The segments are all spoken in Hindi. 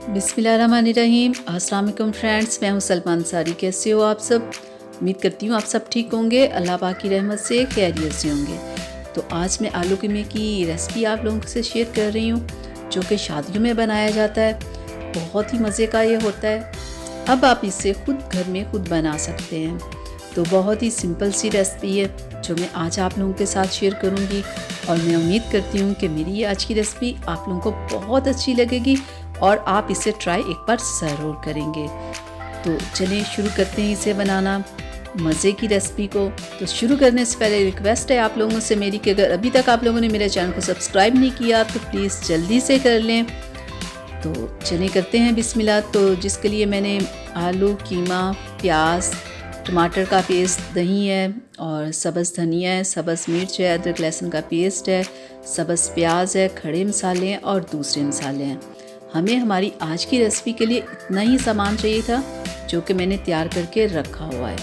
बिस्मिल्लाहिर्रहमानिर्रहीम। अस्सलाम वालेकुम फ्रेंड्स, मैं हूं सलमान सारी। कैसे हो आप सब? उम्मीद करती हूँ आप सब ठीक होंगे, अल्लाह पाक की रहमत से खैरियत से होंगे। तो आज मैं आलू कीमे की रेसिपी आप लोगों से शेयर कर रही हूँ, जो कि शादियों में बनाया जाता है। बहुत ही मज़े का ये होता है। अब आप इसे खुद घर में खुद बना सकते हैं। तो बहुत ही सिंपल सी रेसिपी है जो मैं आज आप लोगों के साथ शेयर करूँगी, और मैं उम्मीद करती हूँ कि मेरी ये आज की रेसिपी आप लोगों को बहुत अच्छी लगेगी और आप इसे ट्राई एक बार ज़रूर करेंगे। तो चलिए शुरू करते हैं इसे बनाना, मज़े की रेसिपी को। तो शुरू करने से पहले रिक्वेस्ट है आप लोगों से मेरी कि अगर अभी तक आप लोगों ने मेरे चैनल को सब्सक्राइब नहीं किया तो प्लीज़ जल्दी से कर लें। तो चलिए करते हैं बिस्मिल्लाह। तो जिसके लिए मैंने आलू, कीमा, प्याज, टमाटर का पेस्ट, दही है और सब्ज़ धनिया है, सब्ज़ मिर्च है, अदरक लहसुन का पेस्ट है, सब्ज़ प्याज है, खड़े मसाले हैं और दूसरे मसाले हैं। हमें हमारी आज की रेसिपी के लिए इतना ही सामान चाहिए था, जो कि मैंने तैयार करके रखा हुआ है।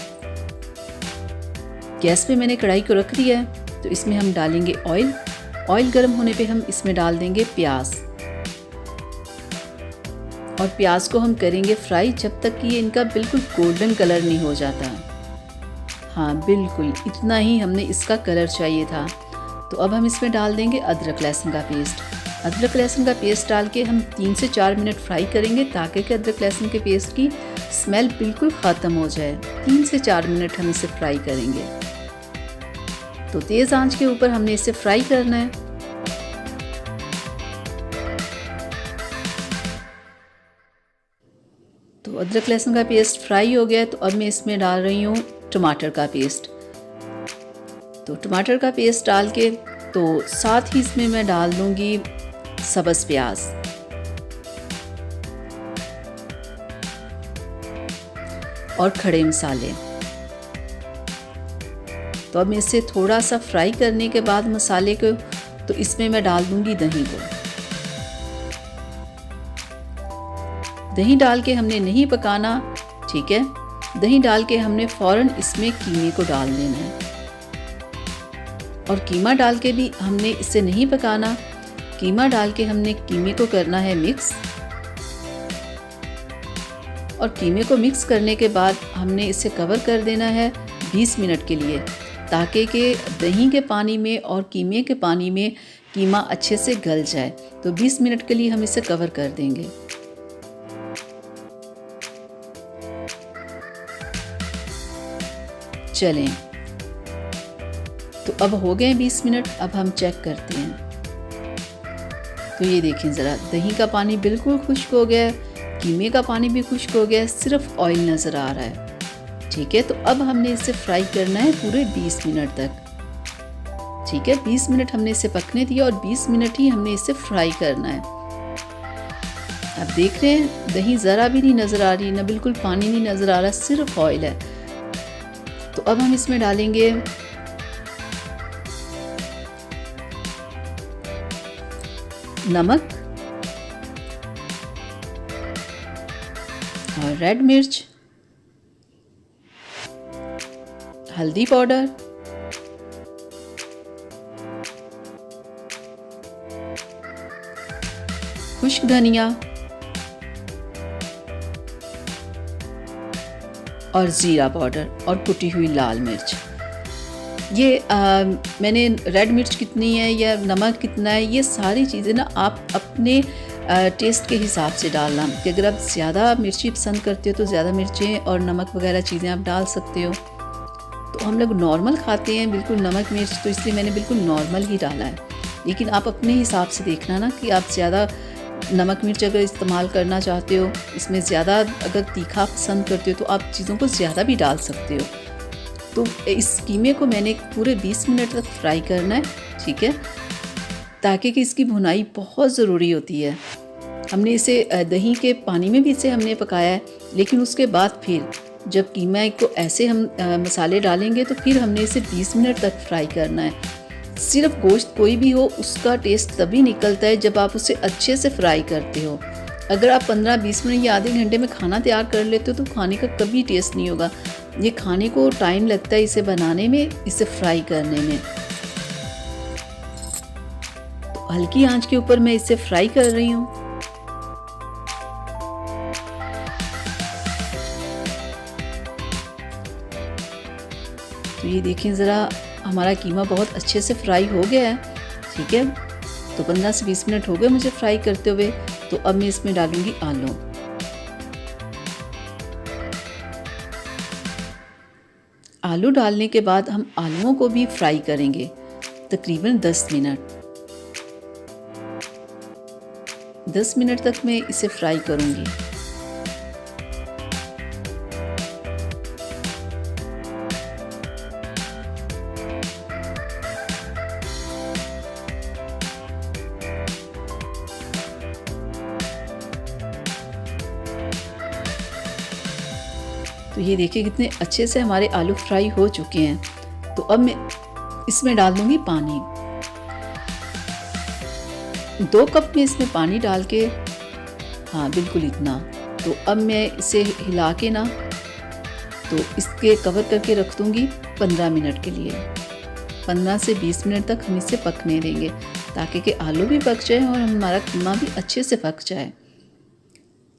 गैस पे मैंने कढ़ाई को रख दिया है। तो इसमें हम डालेंगे ऑयल। ऑयल गर्म होने पे हम इसमें डाल देंगे प्याज, और प्याज को हम करेंगे फ्राई जब तक कि ये इनका बिल्कुल गोल्डन कलर नहीं हो जाता। हाँ, बिल्कुल इतना ही हमने इसका कलर चाहिए था। तो अब हम इसमें डाल देंगे अदरक लहसुन का पेस्ट। अदरक लहसुन का पेस्ट डाल के हम 3 से 4 मिनट फ्राई करेंगे, ताकि कि अदरक लहसुन के पेस्ट की स्मेल बिल्कुल ख़त्म हो जाए। 3 से 4 मिनट हम इसे फ्राई करेंगे। तो तेज़ आंच के ऊपर हमने इसे फ्राई करना है। तो अदरक लहसुन का पेस्ट फ्राई हो गया। तो अब मैं इसमें डाल रही हूँ टमाटर का पेस्ट। तो टमाटर का पेस्ट डाल के तो साथ ही इसमें मैं डाल दूँगी सब्ज़ प्याज और खड़े मसाले। तो अब मैं इसे थोड़ा सा फ्राई करने के बाद मसाले को, तो इसमें मैं डाल दूँगी दही को। दही डाल के हमने नहीं पकाना, ठीक है। दही डाल के हमने फ़ौरन इसमें कीमे को डाल देना है, और कीमा डाल के भी हमने इसे नहीं पकाना। कीमा डाल के हमने कीमे को करना है मिक्स, और कीमे को मिक्स करने के बाद हमने इसे कवर कर देना है 20 मिनट के लिए, ताकि कि दही के पानी में और कीमे के पानी में कीमा अच्छे से गल जाए। तो 20 मिनट के लिए हम इसे कवर कर देंगे। चलें, तो अब हो गए 20 मिनट। अब हम चेक करते हैं। तो ये देखें ज़रा, दही का पानी बिल्कुल खुश्क हो गया है, कीमे का पानी भी खुश्क हो गया है, सिर्फ ऑयल नज़र आ रहा है, ठीक है। तो अब हमने इसे फ्राई करना है पूरे 20 मिनट तक, ठीक है। 20 मिनट हमने इसे पकने दिया, और 20 मिनट ही हमने इसे फ्राई करना है। अब देख रहे हैं दही ज़रा भी नहीं नज़र आ रही, ना बिल्कुल पानी नहीं नज़र आ रहा, सिर्फ ऑयल है। तो अब हम इसमें डालेंगे नमक और रेड मिर्च, हल्दी पाउडर, खुश्क धनिया और ज़ीरा पाउडर, और कुटी हुई लाल मिर्च। ये मैंने रेड मिर्च कितनी है या नमक कितना है, ये सारी चीज़ें ना आप अपने टेस्ट के हिसाब से डालना, कि अगर आप ज़्यादा मिर्ची पसंद करते हो तो ज़्यादा मिर्चें और नमक वगैरह चीज़ें आप डाल सकते हो। तो हम लोग नॉर्मल खाते हैं बिल्कुल नमक मिर्च, तो इसलिए मैंने बिल्कुल नॉर्मल ही डाला है। लेकिन आप अपने हिसाब से देखना ना, कि आप ज़्यादा नमक मिर्च अगर इस्तेमाल करना चाहते हो, इसमें ज़्यादा अगर तीखा पसंद करते हो, तो आप चीज़ों को ज़्यादा भी डाल सकते हो। तो इस कीमे को मैंने पूरे 20 मिनट तक फ्राई करना है, ठीक है, ताकि कि इसकी भुनाई बहुत ज़रूरी होती है। हमने इसे दही के पानी में भी इसे हमने पकाया है, लेकिन उसके बाद फिर जब कीमा को ऐसे हम मसाले डालेंगे, तो फिर हमने इसे 20 मिनट तक फ्राई करना है। सिर्फ गोश्त कोई भी हो, उसका टेस्ट तभी निकलता है जब आप उसे अच्छे से फ्राई करते हो। अगर आप 15-20 मिनट या आधे घंटे में खाना तैयार कर लेते हो, तो खाने का कभी टेस्ट नहीं होगा। ये खाने को टाइम लगता है इसे बनाने में, इसे फ्राई करने में। तो हल्की आंच के ऊपर मैं इसे फ्राई कर रही हूँ। तो ये देखें ज़रा, हमारा कीमा बहुत अच्छे से फ्राई हो गया है। ठीक है, तो 15 से 20 मिनट हो गए मुझे फ्राई करते हुए। तो अब मैं इसमें डालूँगी आलू। आलू डालने के बाद हम आलूओं को भी फ्राई करेंगे तकरीबन 10 मिनट। 10 मिनट तक मैं इसे फ्राई करूँगी। तो ये देखिए कितने अच्छे से हमारे आलू फ्राई हो चुके हैं। तो अब मैं इसमें डाल दूँगी पानी। 2 कप में इसमें पानी डाल के, हाँ बिल्कुल इतना। तो अब मैं इसे हिला के ना, तो इसके कवर करके रख दूँगी 15 मिनट के लिए। 15 से 20 मिनट तक हम इसे पकने देंगे ताकि कि आलू भी पक जाए और हमारा कीमा भी अच्छे से पक जाए।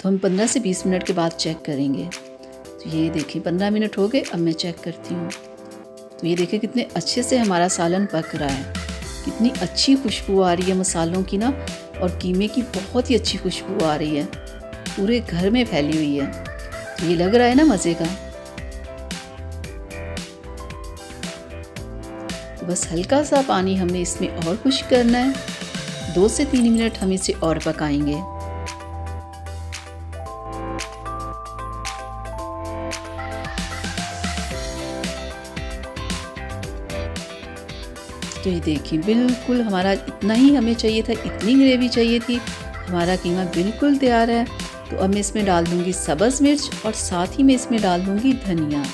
तो हम 15 से 20 मिनट के बाद चेक करेंगे। तो ये देखिए 15 मिनट हो गए। अब मैं चेक करती हूँ। तो ये देखिए कितने अच्छे से हमारा सालन पक रहा है। कितनी अच्छी खुशबू आ रही है मसालों की ना, और कीमे की बहुत ही अच्छी खुशबू आ रही है, पूरे घर में फैली हुई है। तो ये लग रहा है ना मज़े का। तो बस हल्का सा पानी हमें इसमें और खुश्क करना है। 2 से 3 मिनट हम इसे और पकाएंगे। तो ये देखिए बिल्कुल हमारा इतना ही हमें चाहिए था, इतनी ग्रेवी चाहिए थी। हमारा कीमा बिल्कुल तैयार है। तो अब मैं इसमें डाल दूँगी सब्ज़ मिर्च और साथ ही मैं इसमें डाल दूँगी धनिया।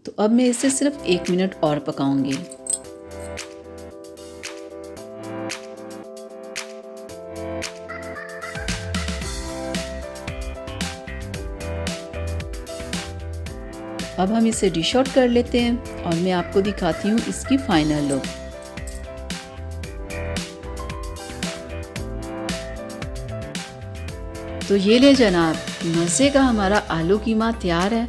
तो अब मैं इसे सिर्फ 1 मिनट और पकाऊंगी। अब हम इसे डिश आउट कर लेते हैं और मैं आपको दिखाती हूँ इसकी फाइनल लुक। तो ये ले जनाब, मज़े का हमारा आलू कीमा तैयार है।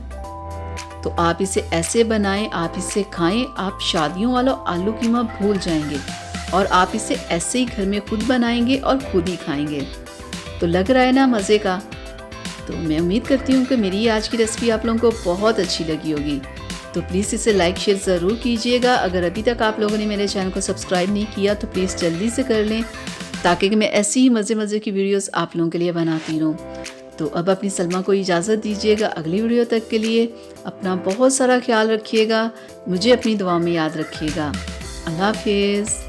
तो आप इसे ऐसे बनाएं, आप इसे खाएं, आप शादियों वाला आलू कीमा भूल जाएंगे और आप इसे ऐसे ही घर में खुद बनाएंगे और खुद ही खाएंगे। तो लग रहा है ना मज़े का। तो मैं उम्मीद करती हूँ कि मेरी आज की रेसिपी आप लोगों को बहुत अच्छी लगी होगी। तो प्लीज़ इसे लाइक शेयर ज़रूर कीजिएगा। अगर अभी तक आप लोगों ने मेरे चैनल को सब्सक्राइब नहीं किया तो प्लीज़ जल्दी से कर लें, ताकि मैं ऐसी ही मज़े की वीडियोस आप लोगों के लिए बनाती रहूँ। तो अब अपनी सलमा को इजाज़त दीजिएगा। अगली वीडियो तक के लिए अपना बहुत सारा ख्याल रखिएगा। मुझे अपनी दुआ में याद रखिएगा। अल्लाह हाफिज़।